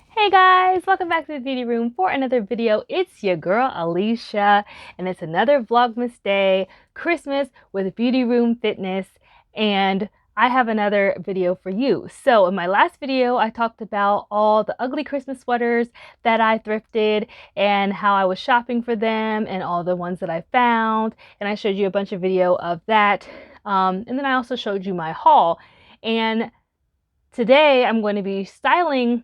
Hey guys, welcome back to the beauty room for another video. It's your girl Alicia, and it's another Vlogmas day, Christmas with Beauty Room Fitness, and I have another video for you. So in my last video, I talked about all the ugly Christmas sweaters that I thrifted and how I was shopping for them and all the ones that I found, and I showed you a bunch of video of that. And then I also showed you my haul. And today I'm going to be styling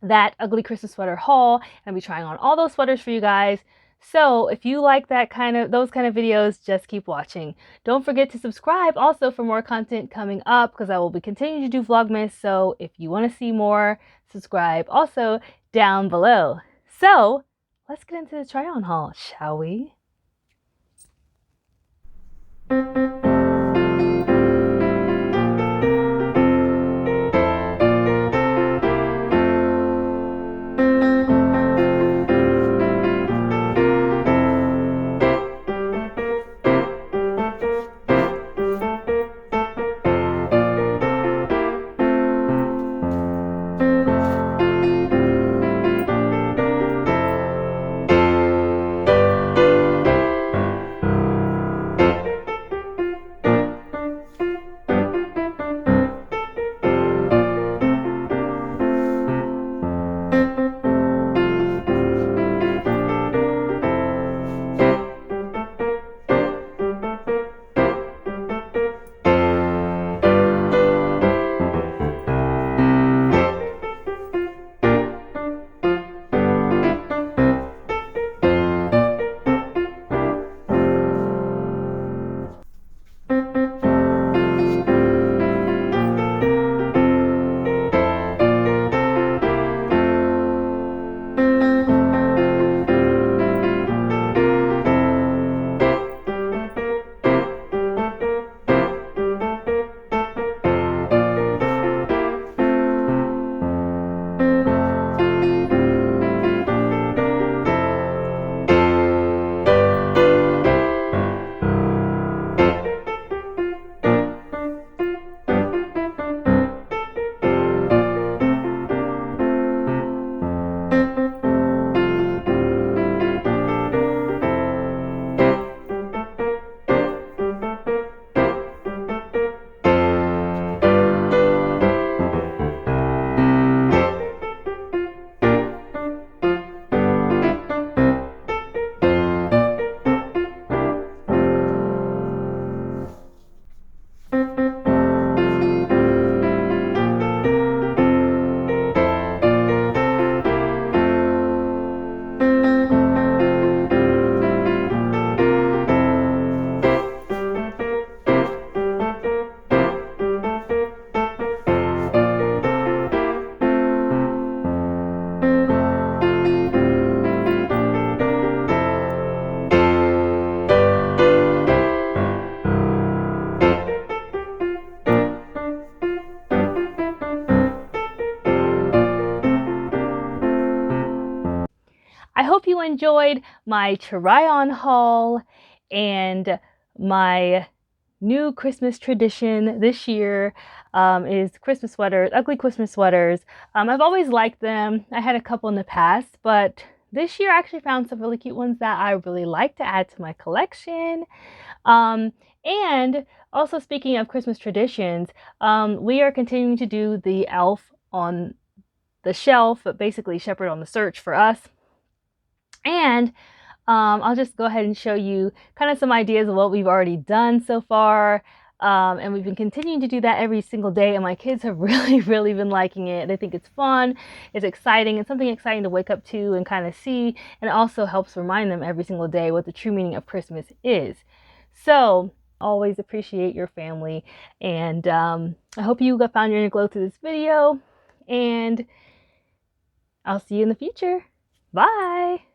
that ugly Christmas sweater haul, and I'll be trying on all those sweaters for you guys. So if you like those kind of videos, just keep watching. Don't forget to subscribe also for more content coming up, because I will be continuing to do Vlogmas. So if you want to see more, subscribe also down below. So let's get into the try on haul, shall we? I hope you enjoyed my try-on haul and my new Christmas tradition this year is Christmas sweaters, ugly Christmas sweaters. I've always liked them. I had a couple in the past, but this year I actually found some really cute ones that I really like to add to my collection. And also, speaking of Christmas traditions, we are continuing to do the elf on the shelf, but basically shepherd on the search for us. And I'll just go ahead and show you kind of some ideas of what we've already done so far. And we've been continuing to do that every single day, and my kids have really been liking it. They think it's fun, it's exciting, it's something exciting to wake up to and kind of see, and it also helps remind them every single day what the true meaning of Christmas is. So always appreciate your family, and I hope you found your inner glow through this video, and I'll see you in the future. Bye!